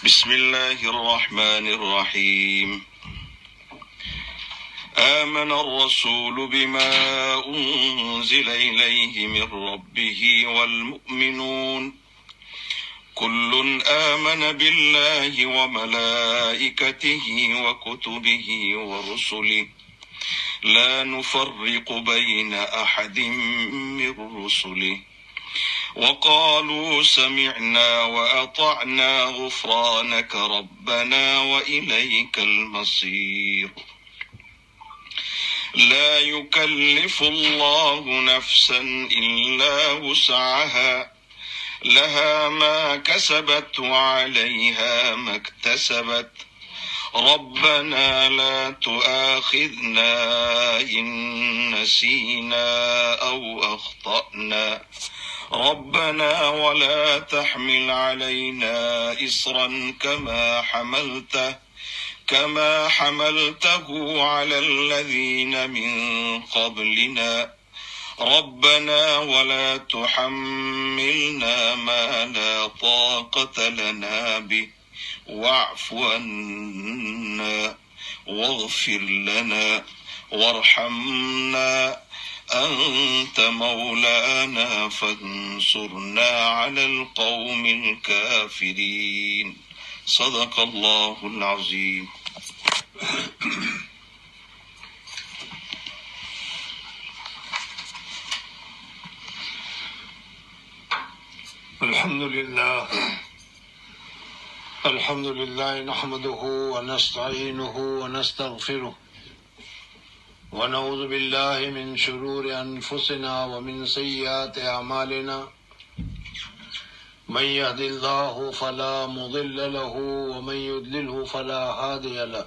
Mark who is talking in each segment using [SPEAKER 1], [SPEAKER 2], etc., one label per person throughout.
[SPEAKER 1] بسم الله الرحمن الرحيم آمن الرسول بما أنزل إليه من ربه والمؤمنون كل آمن بالله وملائكته وكتبه ورسله لا نفرق بين أحد من رسله وقالوا سمعنا وأطعنا غفرانك ربنا وإليك المصير لا يكلف الله نفسا إلا وسعها لها ما كسبت وعليها ما اكتسبت ربنا لا تؤاخذنا إن نسينا أو أخطأنا ربنا ولا تحمل علينا إصرا كما حملته على الذين من قبلنا ربنا ولا تحملنا ما لا طاقة لنا به واعف عنا واغفر لنا وارحمنا أنت مولانا فانصرنا على القوم الكافرين صدق الله العظيم.
[SPEAKER 2] الحمد لله نحمده ونستعينه ونستغفره ونعوذ بالله من شرور أنفسنا ومن سيئات أعمالنا من يهد الله فلا مضل له ومن يضلله فلا هادي له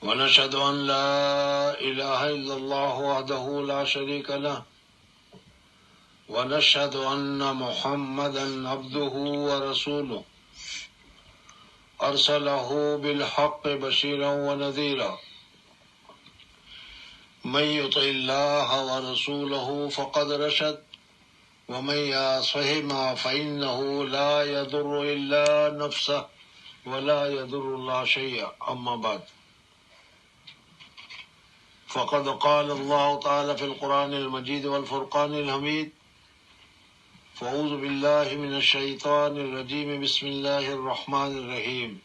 [SPEAKER 2] ونشهد أن لا إله إلا الله وحده لا شريك له ونشهد أن محمدا عبده ورسوله أرسله بالحق بشيرا ونذيرا من يطع الله ورسوله فقد رشد ومن يعصهما فإنه لا يضر إلا نفسه ولا يضر الله شيئا أما بعد فقد قال الله تعالى في القرآن المجيد والفرقان الحميد فأعوذ بالله من الشيطان الرجيم بسم الله الرحمن الرحيم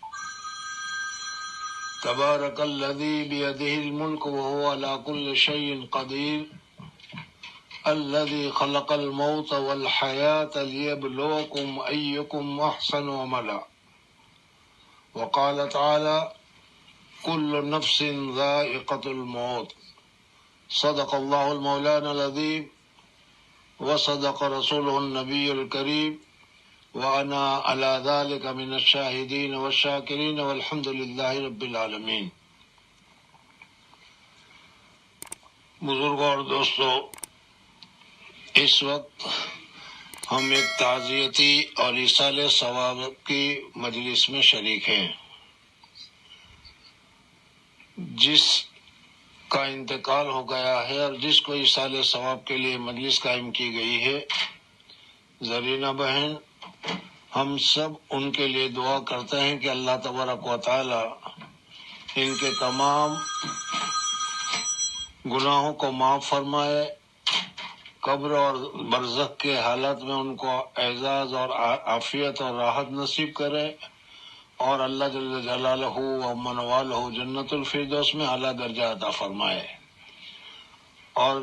[SPEAKER 2] تبارك الذي بيده الملك وهو على كل شيء قدير الذي خلق الموت والحياة ليبلوكم أيكم أحسن عملا وقال تعالى كل نفس ذائقة الموت صدق الله المولانا العظيم وصدق رسوله النبي الكريم وأنا على ذلك من الشاهدين والشاكرين والحمد لله رب العالمين. بزرگوں اور دوستو، اس وقت ہم ایک تعزیتی اور ایصال ثواب کی مجلس میں شریک ہیں. جس کا انتقال ہو گیا ہے اور جس کو ایصال ثواب کے لیے مجلس قائم کی گئی ہے، زرینہ بہن، ہم سب ان کے لیے دعا کرتے ہیں کہ اللہ تبارک و تعالی ان کے تمام گناہوں کو معاف فرمائے، قبر اور برزخ کے حالات میں ان کو اعزاز اور عافیت اور راحت نصیب کرے، اور اللہ جل جلالہ و من والہ جنت الفردوس میں اعلیٰ درجہ عطا فرمائے، اور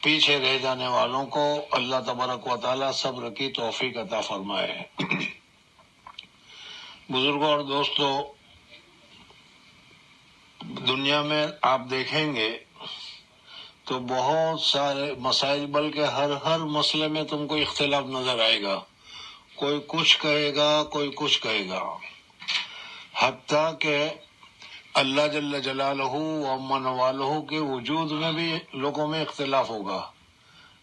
[SPEAKER 2] پیچھے رہ جانے والوں کو اللہ تبارک و تعالی صبر کی توفیق عطا فرمائے. بزرگوں اور دوستو، دنیا میں آپ دیکھیں گے تو بہت سارے مسائل، بلکہ ہر مسئلے میں تم کو اختلاف نظر آئے گا. کوئی کچھ کہے گا، کوئی کچھ کہے گا، حتیٰ کہ اللہ جل جلالہ و من والہ کے وجود میں بھی لوگوں میں اختلاف ہوگا.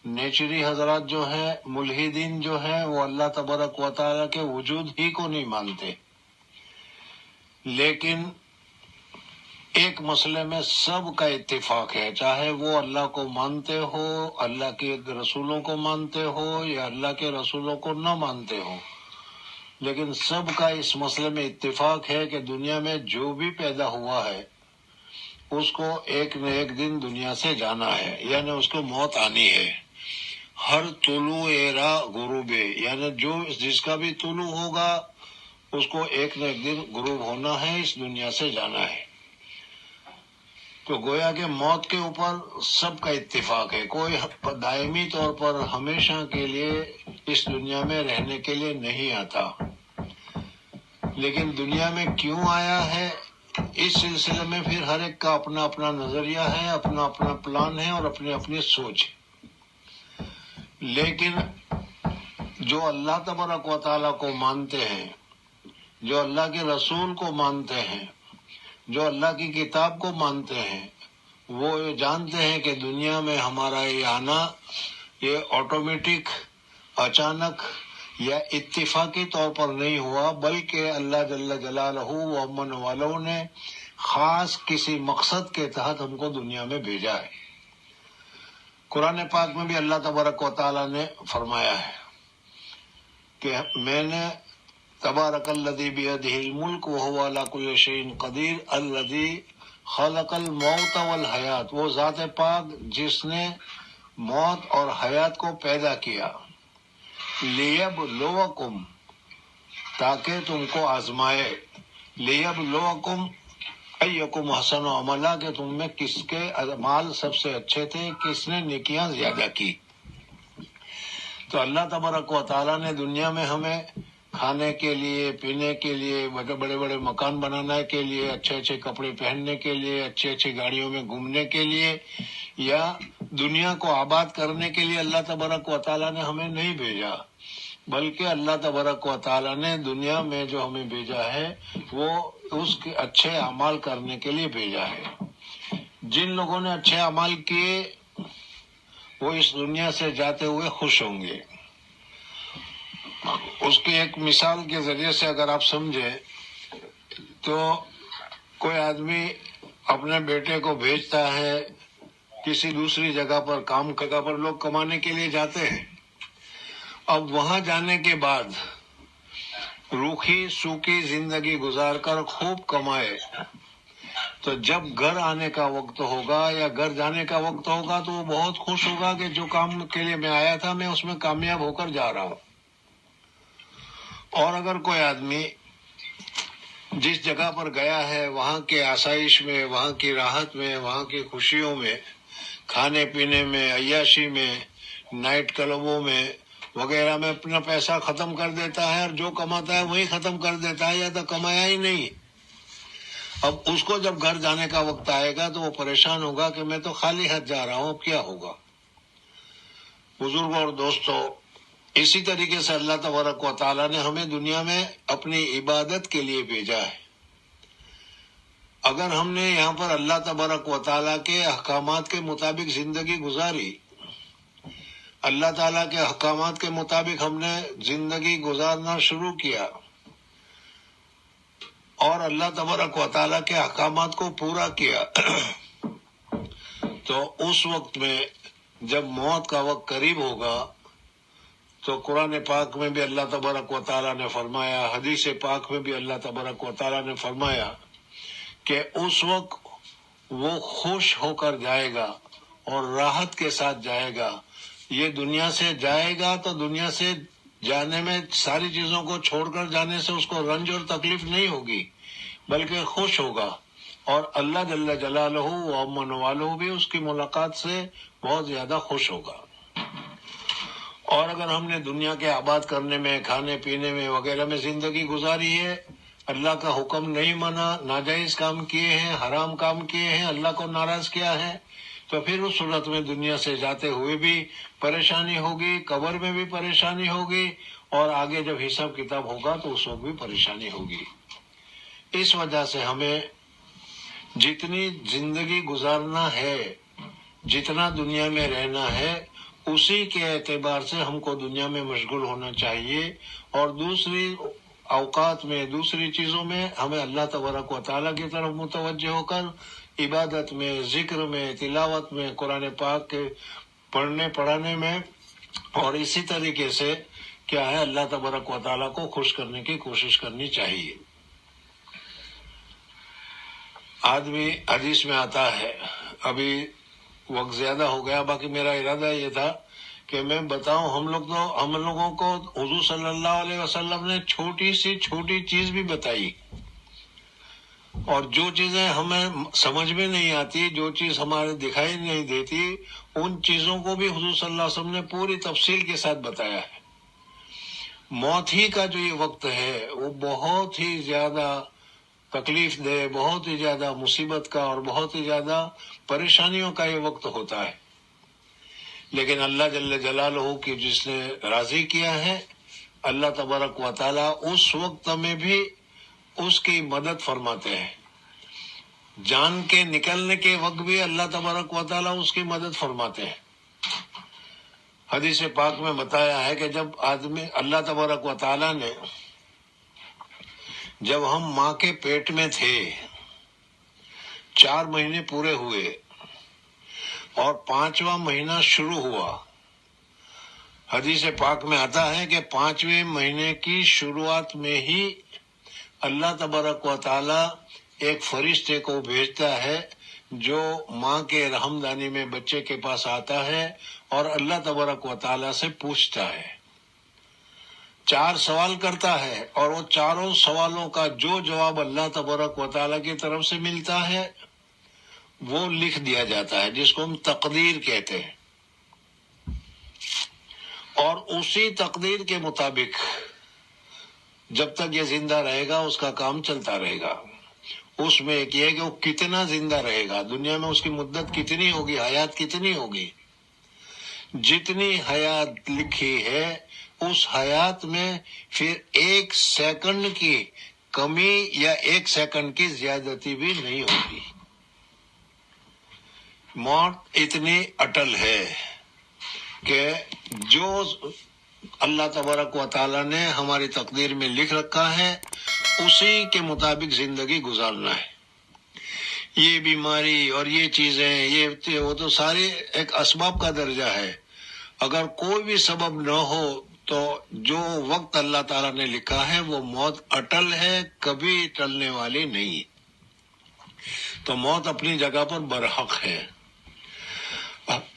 [SPEAKER 2] نیچری حضرات جو ہیں، ملحدین جو ہیں، وہ اللہ تبارک و تعالیٰ کے وجود ہی کو نہیں مانتے، لیکن ایک مسئلے میں سب کا اتفاق ہے، چاہے وہ اللہ کو مانتے ہو، اللہ کے رسولوں کو مانتے ہو، یا اللہ کے رسولوں کو نہ مانتے ہو، لیکن سب کا اس مسئلے میں اتفاق ہے کہ دنیا میں جو بھی پیدا ہوا ہے اس کو ایک نہ ایک دن دنیا سے جانا ہے، یعنی اس کو موت آنی ہے۔ ہر طلوع را غروب، یعنی جس کا بھی طلوع ہوگا اس کو ایک نہ ایک دن غروب ہونا ہے، اس دنیا سے جانا ہے۔ تو گویا کہ موت کے اوپر سب کا اتفاق ہے، کوئی دائمی طور پر ہمیشہ کے لیے اس دنیا میں رہنے کے لیے نہیں آتا، لیکن دنیا میں کیوں آیا ہے اس سلسلے میں پھر ہر ایک کا اپنا اپنا نظریہ ہے، اپنا اپنا پلان ہے اور اپنی اپنی سوچ ہے۔ لیکن جو اللہ تبارک و تعالیٰ کو مانتے ہیں، جو اللہ کے رسول کو مانتے ہیں، جو اللہ کی کتاب کو مانتے ہیں، وہ یہ جانتے ہیں کہ دنیا میں ہمارا یہ آنا یہ آٹومیٹک، اچانک یا اتفاقی طور پر نہیں ہوا، بلکہ اللہ جل جلالہ و امن والوں نے خاص کسی مقصد کے تحت ہم کو دنیا میں بھیجا ہے۔ قرآن پاک میں بھی اللہ تبارک و تعالیٰ نے فرمایا ہے کہ میں نے تبارک الذی بیدہ الملک وہو علی کل شیء قدیر الذی خلق الموت والحیات، وہ ذات پاک جس نے موت اور حیات کو پیدا کیا، لیبلوکم، تاکہ تم کو آزمائے، لیبلوکم ایکم احسن عملا، کہ تم میں کس کے اعمال سب سے اچھے تھے، کس نے نیکیاں زیادہ کی۔ تو اللہ تبارک و تعالیٰ نے دنیا میں ہمیں کھانے کے لیے، پینے کے لیے، بڑے بڑے مکان بنانے کے لیے، اچھے اچھے کپڑے پہننے کے لیے، اچھی اچھی گاڑیوں میں گھومنے کے لیے یا دنیا کو آباد کرنے کے لیے اللہ تبارک و تعالیٰ نے ہمیں نہیں بھیجا، بلکہ اللہ تبارک و تعالیٰ نے دنیا میں جو ہمیں بھیجا ہے وہ اس کے اچھے اعمال کرنے کے لیے بھیجا ہے۔ جن لوگوں نے اچھے اعمال کیے وہ اس دنیا سے جاتے ہوئے خوش ہوں گے۔ اس کی ایک مثال کے ذریعے سے اگر آپ سمجھیں تو کوئی آدمی اپنے بیٹے کو بھیجتا ہے کسی دوسری جگہ پر، کام جگہ پر لوگ کمانے کے لیے جاتے ہیں۔ اب وہاں جانے کے بعد روکھی سوکھی زندگی گزار کر خوب کمائے، تو جب گھر آنے کا وقت ہوگا یا گھر جانے کا وقت ہوگا تو وہ بہت خوش ہوگا کہ جو کام کے لیے میں آیا تھا میں اس میں کامیاب ہو کر جا رہا ہوں۔ اور اگر کوئی آدمی جس جگہ پر گیا ہے وہاں کے آسائش میں، وہاں کی راحت میں، وہاں کی خوشیوں میں، کھانے پینے میں، عیاشی میں، نائٹ کلبوں میں وغیرہ میں اپنا پیسہ ختم کر دیتا ہے، اور جو کماتا ہے وہی ختم کر دیتا ہے یا تو کمایا ہی نہیں۔ اب اس کو جب گھر جانے کا وقت آئے گا تو وہ پریشان ہوگا کہ میں تو خالی ہاتھ جا رہا ہوں، اب کیا ہوگا۔ بزرگوں اور دوستوں، اسی طریقے سے اللہ تبارک و تعالیٰ نے ہمیں دنیا میں اپنی عبادت کے لیے بھیجا ہے۔ اگر ہم نے یہاں پر اللہ تبارک و تعالیٰ کے احکامات کے مطابق زندگی گزاری، اللہ تعالیٰ کے احکامات کے مطابق ہم نے زندگی گزارنا شروع کیا اور اللہ تبارک و تعالیٰ کے احکامات کو پورا کیا، تو اس وقت میں جب موت کا وقت قریب ہوگا تو قرآن پاک میں بھی اللہ تبارک و تعالیٰ نے فرمایا، حدیث پاک میں بھی اللہ تبارک و تعالیٰ نے فرمایا کہ اس وقت وہ خوش ہو کر جائے گا اور راحت کے ساتھ جائے گا۔ یہ دنیا سے جائے گا تو دنیا سے جانے میں ساری چیزوں کو چھوڑ کر جانے سے اس کو رنج اور تکلیف نہیں ہوگی، بلکہ خوش ہوگا، اور اللہ جل جلالہ و امن والہ بھی اس کی ملاقات سے بہت زیادہ خوش ہوگا۔ اور اگر ہم نے دنیا کے آباد کرنے میں، کھانے پینے میں وغیرہ میں زندگی گزاری ہے، اللہ کا حکم نہیں مانا، ناجائز کام کیے ہیں، حرام کام کیے ہیں، اللہ کو ناراض کیا ہے، تو پھر اس صورت میں دنیا سے جاتے ہوئے بھی پریشانی ہوگی، قبر میں بھی پریشانی ہوگی، اور آگے جب حساب کتاب ہوگا تو اس وقت بھی پریشانی ہوگی۔ اس وجہ سے ہمیں جتنی زندگی گزارنا ہے، جتنا دنیا میں رہنا ہے، اسی کے اعتبار سے ہم کو دنیا میں مشغول ہونا چاہیے، اور دوسری اوقات میں، دوسری چیزوں میں ہمیں اللہ تبارک و تعالیٰ کی طرف متوجہ ہو کر عبادت میں، ذکر میں، تلاوت میں، قرآن پاک کے پڑھنے پڑھانے میں، اور اسی طریقے سے کیا ہے، اللہ تبارک و تعالیٰ کو خوش کرنے کی کوشش کرنی چاہیے. آدمی حدیث میں آتا ہے، ابھی وقت زیادہ ہو گیا، باقی میرا ارادہ یہ تھا کہ میں بتاؤں. ہم لوگوں کو حضور صلی اللہ علیہ وسلم نے چھوٹی سی چھوٹی چیز بھی بتائی، اور جو چیزیں ہمیں سمجھ میں نہیں آتی، جو چیز ہمارے دکھائی نہیں دیتی، ان چیزوں کو بھی حضور صلی اللہ علیہ وسلم نے پوری تفصیل کے ساتھ بتایا ہے. موت ہی کا جو یہ وقت ہے وہ بہت ہی زیادہ تکلیف دہ، بہت ہی زیادہ مصیبت کا اور بہت ہی زیادہ پریشانیوں کا یہ وقت ہوتا ہے. لیکن اللہ جل جلالہ کی جس نے راضی کیا ہے، اللہ تبارک و تعالیٰ اس وقت میں بھی اس کی مدد فرماتے ہیں. جان کے نکلنے کے وقت بھی اللہ تبارک و تعالیٰ اس کی مدد فرماتے ہیں. حدیث پاک میں بتایا ہے کہ جب اللہ تبارک و تعالیٰ نے، جب ہم ماں کے پیٹ میں تھے، 4 مہینے پورے ہوئے اور 5واں مہینہ شروع ہوا، حدیث پاک میں آتا ہے کہ 5ویں مہینے کی شروعات میں ہی اللہ تبارک و تعالیٰ ایک فرشتے کو بھیجتا ہے جو ماں کے رحمدانی میں بچے کے پاس آتا ہے اور اللہ تبارک و تعالیٰ سے پوچھتا ہے، 4 سوال کرتا ہے، اور وہ چاروں سوالوں کا جو جواب اللہ تبارک و تعالیٰ کی طرف سے ملتا ہے وہ لکھ دیا جاتا ہے، جس کو ہم تقدیر کہتے ہیں. اور اسی تقدیر کے مطابق جب تک یہ زندہ رہے گا اس کا کام چلتا رہے گا. اس میں ایک یہ ہے کہ وہ کتنا زندہ رہے گا، دنیا میں اس کی مدت کتنی ہوگی، حیات کتنی ہوگی. جتنی حیات لکھی ہے اس حیات میں پھر 1 سیکنڈ کی کمی یا 1 سیکنڈ کی زیادتی بھی نہیں ہوگی. موت اتنی اٹل ہے کہ جو اللہ تبارک و تعالیٰ نے ہماری تقدیر میں لکھ رکھا ہے اسی کے مطابق زندگی گزارنا ہے. یہ بیماری اور یہ چیزیں، وہ تو سارے ایک اسباب کا درجہ ہے. اگر کوئی بھی سبب نہ ہو تو جو وقت اللہ تعالیٰ نے لکھا ہے وہ موت اٹل ہے، کبھی ٹلنے والی نہیں. تو موت اپنی جگہ پر برحق ہے.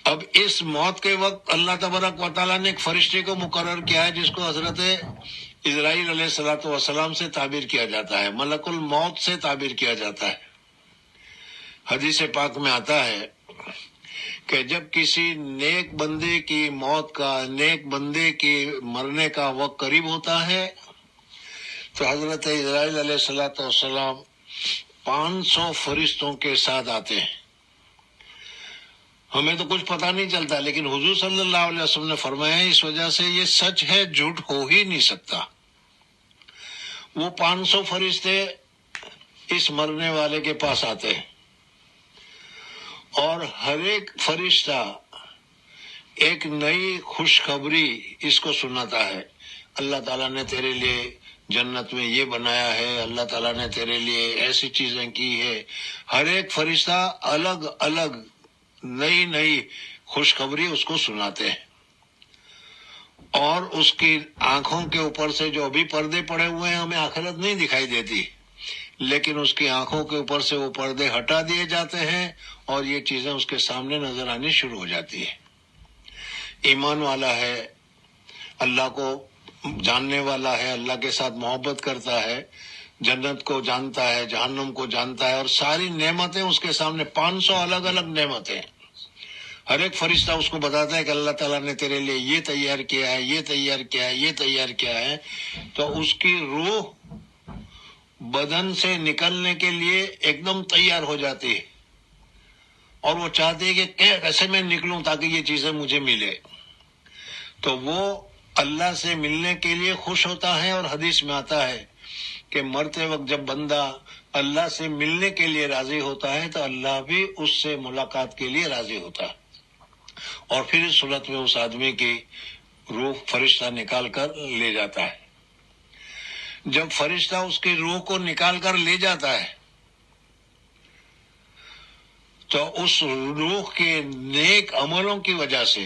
[SPEAKER 2] اب اس موت کے وقت اللہ تبارک و تعالیٰ نے ایک فرشتے کو مقرر کیا ہے جس کو حضرت اسرائیل علیہ الصلوۃ والسلام سے تعبیر کیا جاتا ہے، ملک الموت سے تعبیر کیا جاتا ہے. حدیث پاک میں آتا ہے کہ جب کسی نیک بندے کی موت کا، نیک بندے کی مرنے کا وقت قریب ہوتا ہے تو حضرت اسرائیل علیہ الصلوۃ والسلام 500 فرشتوں کے ساتھ آتے ہیں. ہمیں تو کچھ پتہ نہیں چلتا، لیکن حضور صلی اللہ علیہ وسلم نے فرمایا اس وجہ سے یہ سچ ہے، جھوٹ ہو ہی نہیں سکتا. وہ 500 فرشتے اس مرنے والے کے پاس آتے ہیں اور ہر ایک فرشتہ ایک نئی خوشخبری اس کو سناتا ہے. اللہ تعالیٰ نے تیرے لیے جنت میں یہ بنایا ہے، اللہ تعالیٰ نے تیرے لیے ایسی چیزیں کی ہے. ہر ایک فرشتہ الگ الگ نئی خوشخبری اس کو سناتے ہیں. اور اس کی آنکھوں کے اوپر سے جو ابھی پردے پڑے ہوئے ہیں ہمیں آخرت نہیں دکھائی دیتی، لیکن اس کی آنکھوں کے اوپر سے وہ پردے ہٹا دیے جاتے ہیں اور یہ چیزیں اس کے سامنے نظر آنی شروع ہو جاتی ہیں. ایمان والا ہے، اللہ کو جاننے والا ہے، اللہ کے ساتھ محبت کرتا ہے، جنت کو جانتا ہے، جہنم کو جانتا ہے، اور ساری نعمتیں اس کے سامنے، 500 الگ الگ نعمتیں. ہر ایک فرشتہ اس کو بتاتا ہے کہ اللہ تعالیٰ نے تیرے لیے یہ تیار کیا ہے، یہ تیار کیا ہے، یہ تیار کیا ہے. تو اس کی روح بدن سے نکلنے کے لیے ایک دم تیار ہو جاتی ہے اور وہ چاہتی ہے کہ کیسے میں نکلوں تاکہ یہ چیزیں مجھے ملے. تو وہ اللہ سے ملنے کے لیے خوش ہوتا ہے. اور حدیث میں آتا ہے کہ مرتے وقت جب بندہ اللہ سے ملنے کے لیے راضی ہوتا ہے تو اللہ بھی اس سے ملاقات کے لیے راضی ہوتا ہے، اور پھر اس صورت میں اس آدمی کی روح فرشتہ نکال کر لے جاتا ہے. جب فرشتہ اس کی روح کو نکال کر لے جاتا ہے تو اس روح کے نیک عملوں کی وجہ سے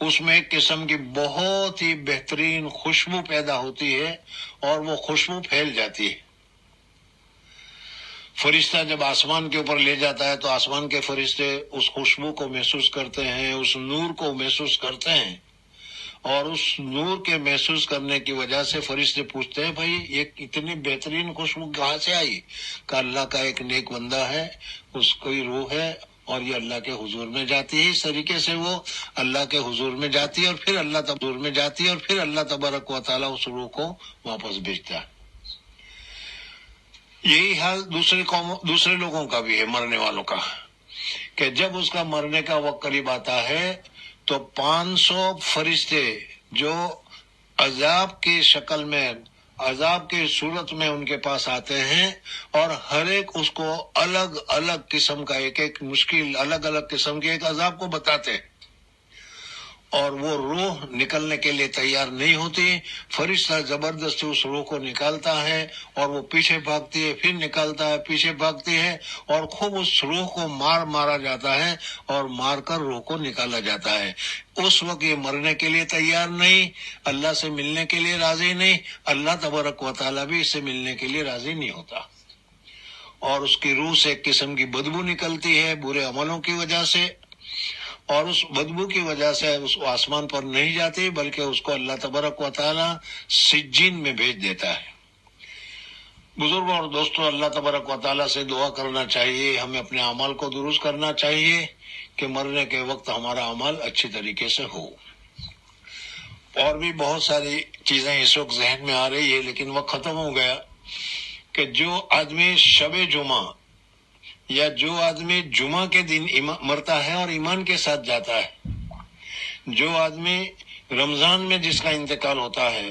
[SPEAKER 2] اس میں ایک قسم کی بہت ہی بہترین خوشبو پیدا ہوتی ہے اور وہ خوشبو پھیل جاتی ہے۔ فرشتہ جب آسمان کے اوپر لے جاتا ہے تو آسمان کے فرشتے اس خوشبو کو محسوس کرتے ہیں، اس نور کو محسوس کرتے ہیں، اور اس نور کے محسوس کرنے کی وجہ سے فرشتے پوچھتے ہیں بھائی یہ اتنی بہترین خوشبو کہاں سے آئی؟ کہ اللہ کا ایک نیک بندہ ہے، اس کی روح ہے اور یہ اللہ کے حضور میں جاتی ہے۔ اس طریقے سے وہ اللہ کے حضور میں جاتی ہے اور پھر اللہ تبارک و تعالیٰ اس روح کو واپس بھیجتا ہے۔ یہی حال دوسرے لوگوں کا بھی ہے، مرنے والوں کا، کہ جب اس کا مرنے کا وقت قریب آتا ہے تو 500 فرشتے جو عذاب کی شکل میں، عذاب کی صورت میں ان کے پاس آتے ہیں، اور ہر ایک اس کو الگ الگ قسم کا ایک مشکل، الگ الگ قسم کے ایک عذاب کو بتاتے ہیں، اور وہ روح نکلنے کے لیے تیار نہیں ہوتی۔ فرشتہ زبردستی اس روح کو نکالتا ہے اور وہ پیچھے بھاگتی ہے، پھر نکالتا ہے، پیچھے بھاگتی ہے، اور خوب اس روح کو مارا جاتا ہے اور مار کر روح کو نکالا جاتا ہے۔ اس وقت یہ مرنے کے لیے تیار نہیں، اللہ سے ملنے کے لیے راضی نہیں، اللہ تبارک و تعالیٰ بھی اس سے ملنے کے لیے راضی نہیں ہوتا، اور اس کی روح سے ایک قسم کی بدبو نکلتی ہے برے عملوں کی وجہ سے، اور اس بدبو کی وجہ سے اس کو آسمان پر نہیں جاتی بلکہ اس کو اللہ تبارک و تعالیٰ سجین میں بھیج دیتا ہے۔ بزرگوں اور دوستوں، اللہ تبارک و تعالیٰ سے دعا کرنا چاہیے، ہمیں اپنے اعمال کو درست کرنا چاہیے کہ مرنے کے وقت ہمارا عمل اچھی طریقے سے ہو۔ اور بھی بہت ساری چیزیں اس وقت ذہن میں آ رہی ہے لیکن وقت ختم ہو گیا، کہ جو آدمی شب جمعہ یا جو آدمی جمعہ کے دن مرتا ہے اور ایمان کے ساتھ جاتا ہے، جو آدمی رمضان میں جس کا انتقال ہوتا ہے،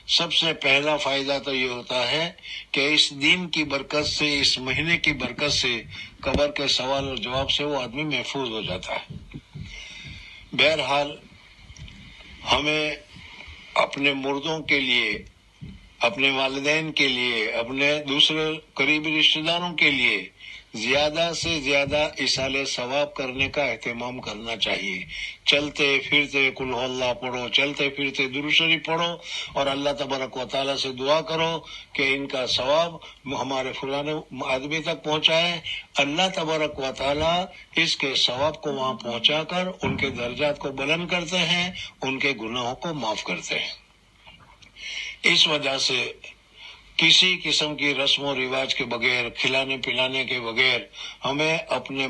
[SPEAKER 2] سب سے پہلا فائدہ تو یہ ہوتا ہے کہ اس دن کی برکت سے، اس مہینے کی برکت سے، قبر کے سوال اور جواب سے وہ آدمی محفوظ ہو جاتا ہے۔ بہرحال ہمیں اپنے مردوں کے لیے، اپنے والدین کے لیے، اپنے دوسرے قریبی رشتہ داروں کے لیے زیادہ سے زیادہ ایصال ثواب کرنے کا اہتمام کرنا چاہیے۔ چلتے پھرتے قل ہو اللہ پڑھو، چلتے پھرتے درود شریف پڑھو، اور اللہ تبارک و تعالیٰ سے دعا کرو کہ ان کا ثواب ہمارے فلانے آدمی تک پہنچائے۔ اللہ تبارک و تعالیٰ اس کے ثواب کو وہاں پہنچا کر ان کے درجات کو بلند کرتے ہیں، ان کے گناہوں کو معاف کرتے ہیں۔ اس وجہ سے کسی قسم کی رسم و رواج کے بغیر، کھلانے پلانے کے بغیر، ہمیں اپنے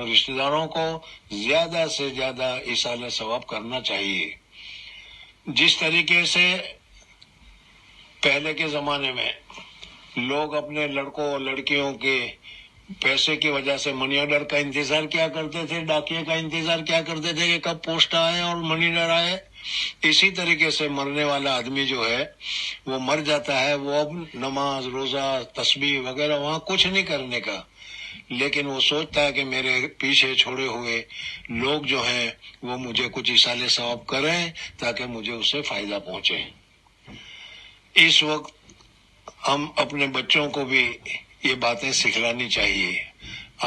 [SPEAKER 2] رشتہ داروں کو زیادہ سے زیادہ ایصال ثواب کرنا چاہیے۔ جس طریقے سے پہلے کے زمانے میں لوگ اپنے لڑکوں اور لڑکیوں کے پیسے کی وجہ سے منی آرڈر کا انتظار کیا کرتے تھے، ڈاکیے کا انتظار کیا کرتے تھے کہ کب پوسٹ آئے اور منی آرڈر آئے، اسی طریقے سے مرنے والا آدمی جو ہے وہ مر جاتا ہے، وہ اب نماز روزہ تسبیح وغیرہ وہاں کچھ نہیں کرنے کا، لیکن وہ سوچتا ہے کہ میرے پیچھے چھوڑے ہوئے لوگ جو ہیں وہ مجھے کچھ ایصال ثواب کریں تاکہ مجھے اس سے فائدہ پہنچے۔ اس وقت ہم اپنے بچوں کو بھی یہ باتیں سکھلانی چاہیے۔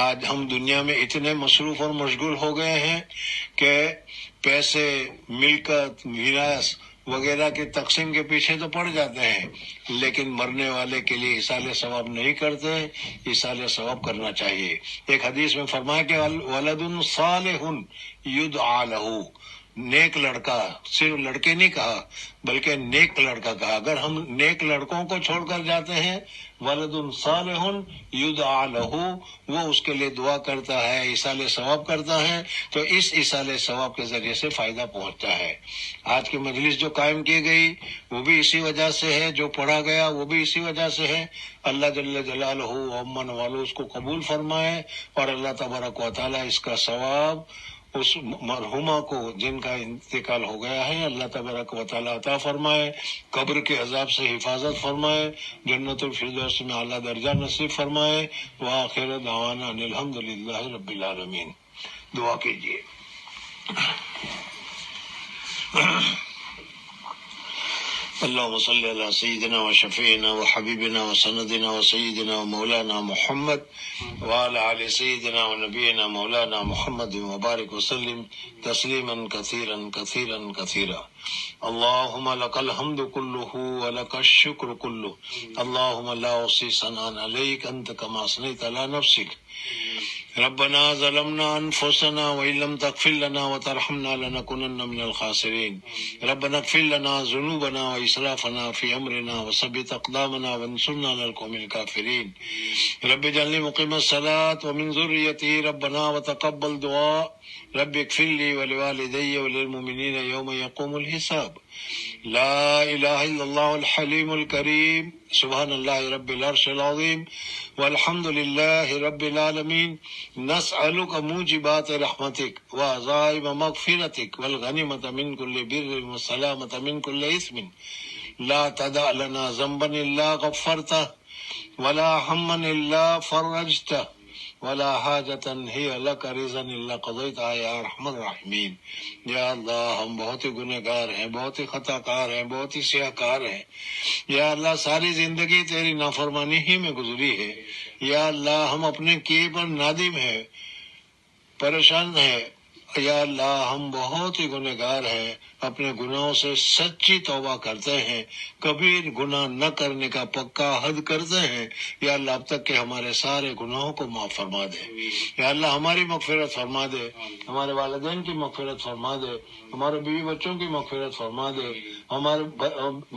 [SPEAKER 2] آج ہم دنیا میں اتنے مصروف اور مشغول ہو گئے ہیں کہ پیسے، ملکت، میراث وغیرہ کے تقسیم کے پیچھے تو پڑ جاتے ہیں، لیکن مرنے والے کے لیے ایصال ثواب نہیں کرتے۔ ایصال ثواب کرنا چاہیے۔ ایک حدیث میں فرمایا کہ ولد صالح یدعى لہ، نیک لڑکا، صرف لڑکے نہیں کہا بلکہ نیک لڑکا کہا۔ اگر ہم نیک لڑکوں کو چھوڑ کر جاتے ہیں، ولد صالح یدعى لہ، وہ اس کے لیے دعا کرتا ہے، ایصال ثواب کرتا ہے، تو اس ایصال ثواب کے ذریعے سے فائدہ پہنچتا ہے۔ آج کی مجلس جو قائم کی گئی وہ بھی اسی وجہ سے ہے، جو پڑھا گیا وہ بھی اسی وجہ سے ہے۔ اللہ جل جلالہ امن والو اس کو قبول فرمائے، اور اللہ تبارک و تعالیٰ اس کا ثواب اس مرحومہ کو جن کا انتقال ہو گیا ہے اللہ تبارک و تعالیٰ عطا فرمائے، قبر کے عذاب سے حفاظت فرمائے، جنت الفردوس میں اعلیٰ درجہ نصیب فرمائے۔ وآخر دعوانا ان الحمدللہ رب العالمین۔ دعا کیجیے۔ اللهم صل على سيدنا وشفيعنا وحبيبنا وسندنا وسيدنا ومولانا محمد وعلى آل سيدنا ونبينا مولانا محمد وبارك وسلم تسليما كثيرا كثيرا كثيرا. اللهم لك الحمد كله ولك الشكر كله. اللهم لا أحصي ثناء عليك أنت كما أثنيت على نفسك. ربنا ظلمنا أنفسنا وإن لم تغفر لنا وترحمنا لنكونن من الخاسرين. ربنا اغفر لنا ذنوبنا وإسرافنا في أمرنا وثبت أقدامنا وانصرنا على القوم الكافرين. رب اجعلني مقيم الصلاة ومن ذريتي ربنا وتقبل دعاء. رب اغفر لي ولوالدي وللمؤمنين يوم يقوم الحساب. لا إله إلا الله الحليم الكريم. سبحان الله رب العرش العظيم والحمد لله رب العالمين. نسألك موجبات رحمتك وعزائم مغفرتك والغنيمة من كل بر والسلامة من كل إثم. لا تدع لنا ذنبا إلا غفرته ولا هما إلا فرجته ولا حاجة هي لك رضا إلا قضيتها يا أرحم الراحمين. یا اللہ ہم بہت ہی گنہگار ہیں، بہت ہی خطا کار ہیں، بہت ہی سیاہ کار ہیں. یا اللہ ساری زندگی تیری نافرمانی ہی میں گزری ہے. یا اللہ ہم اپنے کیے پر نادم ہیں، پریشان ہیں. یا اللہ ہم بہت ہی گنہگار ہیں، اپنے گناہوں سے سچی توبہ کرتے ہیں، کبھی گناہ نہ کرنے کا پکا عہد کرتے ہیں. یا اللہ اب تک کہ ہمارے سارے گناہوں کو معاف فرما دے. یا اللہ ہماری مغفرت فرما دے، ہمارے والدین کی مغفرت فرما دے، ہمارے بیوی بچوں کی مغفرت فرما دے، ہمارے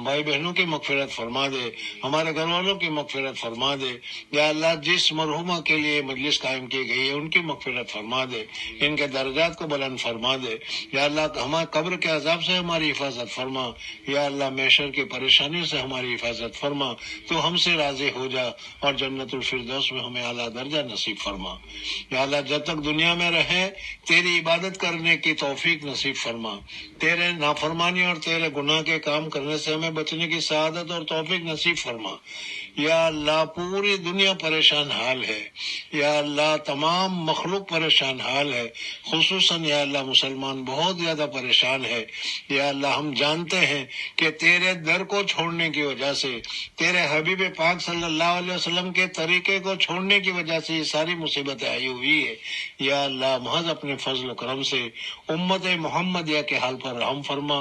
[SPEAKER 2] بھائی بہنوں کی مغفرت فرما دے، ہمارے گھر والوں کی مغفرت فرما دے. یا اللہ جس مرحومہ کے لیے مجلس قائم کی گئی ہے ان کی مغفرت فرما دے، ان کے درجات کو بلند فرما دے. یا اللہ ہمارے قبر کے عذاب سے ہماری حفاظت فرما. یا اللہ محشر کی پریشانیوں سے ہماری حفاظت فرما. تو ہم سے راضی ہو جا اور جنت الفردوس میں ہمیں اعلیٰ درجہ نصیب فرما. یا اللہ جب تک دنیا میں رہے تیری عبادت کرنے کی توفیق نصیب فرما. تیرے نافرمانی اور تیرے گناہ کے کام کرنے سے ہمیں بچنے کی سعادت اور توفیق نصیب فرما. یا اللہ پوری دنیا پریشان حال ہے. یا اللہ تمام مخلوق پریشان حال ہے، خصوصاً یا اللہ مسلمان بہت زیادہ پریشان ہے. یا اللہ ہم جانتے ہیں کہ تیرے در کو چھوڑنے کی وجہ سے، تیرے حبیب پاک صلی اللہ علیہ وسلم کے طریقے کو چھوڑنے کی وجہ سے یہ ساری مصیبتیں آئی ہوئی ہے. یا اللہ محض اپنے فضل و کرم سے امت محمدیہ کے حال پر رحم فرما،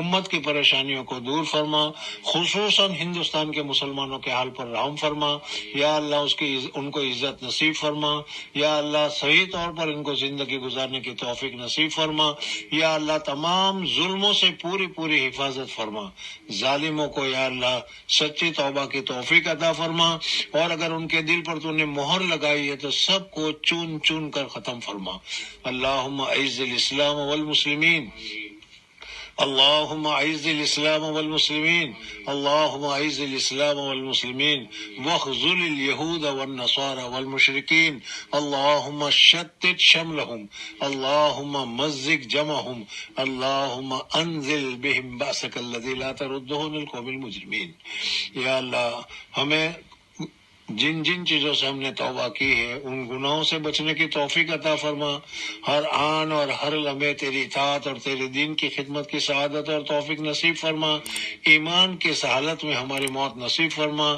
[SPEAKER 2] امت کی پریشانیوں کو دور فرما، خصوصاً ہندوستان کے مسلمانوں کے حال پر رحم فرما. یا اللہ ان کو عزت نصیب فرما. یا اللہ صحیح طور پر ان کو زندگی گزارنے کی توفیق نصیب فرما. یا اللہ تمام ظلموں سے پوری حفاظت فرما. ظالموں کو یا اللہ سچی توبہ کی توفیق عطا فرما، اور اگر ان کے دل پر تو نے مہر لگائی ہے تو سب کو چون چون کر ختم فرما. اللہم اعز الاسلام والمسلمین، اللهم اعز الاسلام والمسلمين، اللهم اعز الاسلام والمسلمين واخذل اليهود والنصارى والمشركين، اللهم شتت شملهم، اللهم مزق جمعهم، اللهم انزل بهم بأسك الذي لا ترده من القوم المجرمين. یا اللہ ہمیں جن چیزوں سے ہم نے توبہ کی ہے ان گناہوں سے بچنے کی توفیق عطا فرما. ہر آن اور ہر لمحے تیری اطاعت اور تیرے دین کی خدمت کی سعادت اور توفیق نصیب فرما. ایمان کی اس حالت میں ہماری موت نصیب فرما.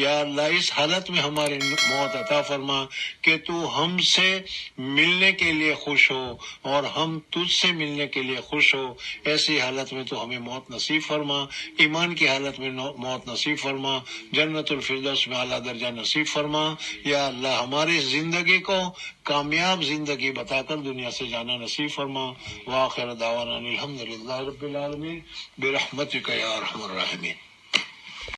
[SPEAKER 2] یا اللہ اس حالت میں ہماری موت عطا فرما کہ تو ہم سے ملنے کے لیے خوش ہو اور ہم تجھ سے ملنے کے لیے خوش ہو. ایسی حالت میں تو ہمیں موت نصیب فرما، ایمان کی حالت میں موت نصیب فرما، جنت الفردوس میں اعلیٰ درجہ نصیب فرما. یا اللہ ہماری زندگی کو کامیاب زندگی بتا کر دنیا سے جانا نصیب فرما. وآخر دعوانا الحمدللہ رب العالمین برحمتک یا ارحم الراحمین.